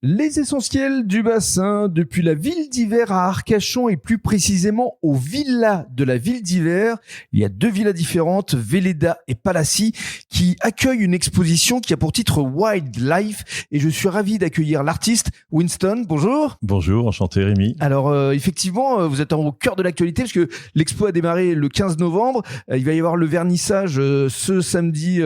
Les essentiels du bassin, depuis la ville d'Hiver à Arcachon et plus précisément aux villas de la ville d'Hiver. Il y a deux villas différentes, Véleda et Palassi, qui accueillent une exposition qui a pour titre Wildlife. Et je suis ravi d'accueillir l'artiste Winston. Bonjour. Bonjour, enchanté Rémi. Alors effectivement, vous êtes au cœur de l'actualité parce que l'expo a démarré le 15 novembre. Il va y avoir le vernissage ce samedi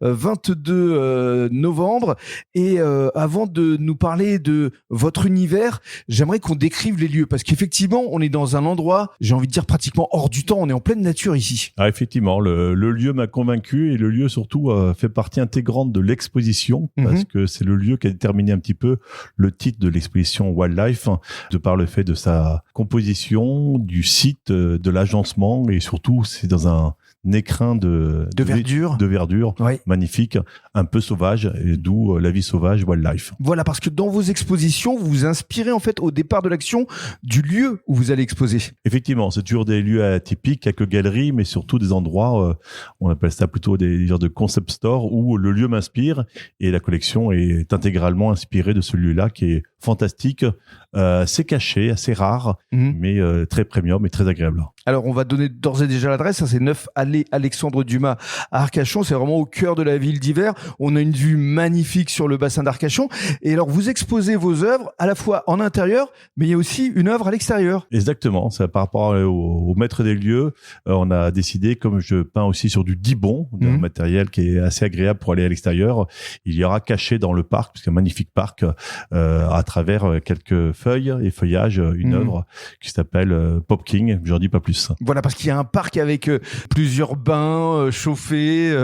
22 novembre. Et avant de nous parler de votre univers, j'aimerais qu'on décrive les lieux parce qu'effectivement, on est dans un endroit, j'ai envie de dire pratiquement hors du temps, on est en pleine nature ici. Ah, effectivement, le lieu m'a convaincu et le lieu surtout fait partie intégrante de l'exposition parce que c'est le lieu qui a déterminé un petit peu le titre de l'exposition Wildlife de par le fait de sa composition, du site, de l'agencement et surtout c'est dans un écrin de verdure ouais. Magnifique, un peu sauvage, et d'où la vie sauvage, Wildlife. Voilà, parce que dans vos expositions, vous vous inspirez en fait au départ de l'action du lieu où vous allez exposer. Effectivement, c'est toujours des lieux atypiques, quelques galeries, mais surtout des endroits, on appelle ça plutôt des genres de concept store où le lieu m'inspire et la collection est intégralement inspirée de ce lieu-là qui est fantastique, assez caché, assez rare, mais très premium et très agréable. Alors, on va donner d'ores et déjà l'adresse. Ça, c'est 9 allée Alexandre Dumas à Arcachon. C'est vraiment au cœur de la ville d'Hiver. On a une vue magnifique sur le bassin d'Arcachon. Et alors, vous exposez vos œuvres à la fois en intérieur, mais il y a aussi une œuvre à l'extérieur. Exactement. C'est par rapport au maître des lieux. On a décidé, comme je peins aussi sur du Dibond, un matériel qui est assez agréable pour aller à l'extérieur, il y aura caché dans le parc, parce qu'il y a un magnifique parc, à travers quelques feuilles et feuillages, une œuvre qui s'appelle Pop King. J'en dis pas plus. Voilà, parce qu'il y a un parc avec plusieurs bains chauffés.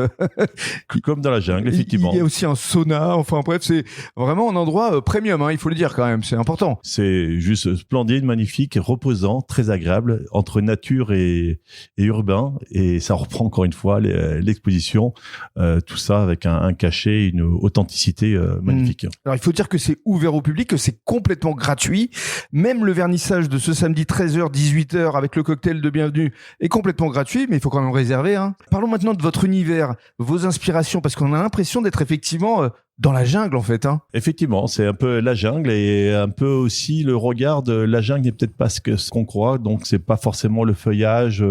Comme dans la jungle, effectivement. Il y a aussi un sauna. Enfin bref, c'est vraiment un endroit premium, il faut le dire quand même, c'est important. C'est juste splendide, magnifique, reposant, très agréable, entre nature et urbain. Et ça reprend encore une fois l'exposition, tout ça avec un cachet, une authenticité magnifique. Alors il faut dire que c'est ouvert au public, que c'est complètement gratuit. Même le vernissage de ce samedi 13h, 18h avec le cocktail de bienvenue est complètement gratuit, mais il faut quand même réserver. Parlons maintenant de votre univers, vos inspirations, parce qu'on a l'impression d'être effectivement dans la jungle en fait. Effectivement, c'est un peu la jungle et un peu aussi le regard de la jungle n'est peut-être pas ce qu'on croit, donc c'est pas forcément le feuillage,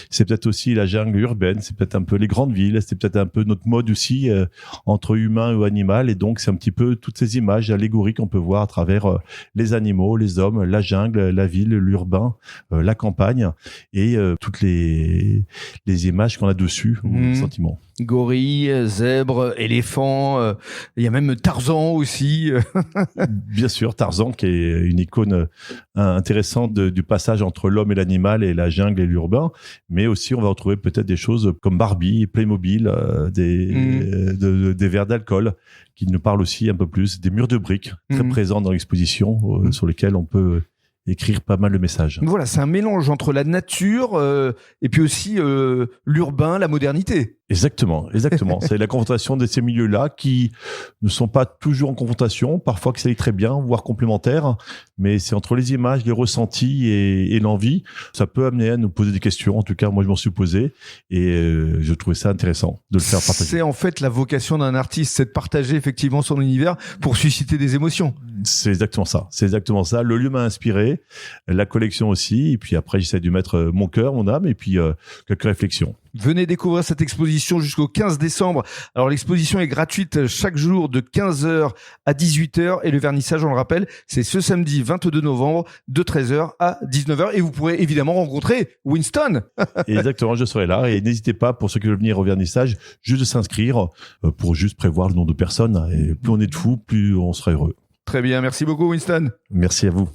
c'est peut-être aussi la jungle urbaine, c'est peut-être un peu les grandes villes, c'est peut-être un peu notre mode aussi entre humain ou animal, et donc c'est un petit peu toutes ces images allégoriques qu'on peut voir à travers les animaux, les hommes, la jungle, la ville, l'urbain, la campagne et toutes les images qu'on a dessus, les sentiments. Gorille, zèbre, éléphant, il y a même Tarzan aussi. Bien sûr, Tarzan qui est une icône intéressante du passage entre l'homme et l'animal et la jungle et l'urbain, mais aussi on va retrouver peut-être des choses comme Barbie, Playmobil, des verres d'alcool qui nous parlent aussi un peu plus, des murs de briques très présents dans l'exposition sur lesquels on peut écrire pas mal de messages. Voilà, c'est un mélange entre la nature et puis aussi l'urbain, la modernité. Exactement. C'est la confrontation de ces milieux-là qui ne sont pas toujours en confrontation, parfois qui s'allient très bien, voire complémentaires, mais c'est entre les images, les ressentis et l'envie. Ça peut amener à nous poser des questions. En tout cas, moi, je m'en suis posé et je trouvais ça intéressant de le faire partager. C'est en fait la vocation d'un artiste, c'est de partager effectivement son univers pour susciter des émotions. C'est exactement ça. Le lieu m'a inspiré, la collection aussi, et puis après, j'essaie de mettre mon cœur, mon âme, et puis quelques réflexions. Venez découvrir cette exposition jusqu'au 15 décembre. Alors l'exposition est gratuite chaque jour de 15h à 18h et le vernissage, on le rappelle, c'est ce samedi 22 novembre de 13h à 19h et vous pourrez évidemment rencontrer Winston. Exactement, je serai là et n'hésitez pas pour ceux qui veulent venir au vernissage, juste de s'inscrire pour juste prévoir le nombre de personnes et plus on est de fous, plus on sera heureux. Très bien, merci beaucoup Winston. Merci à vous.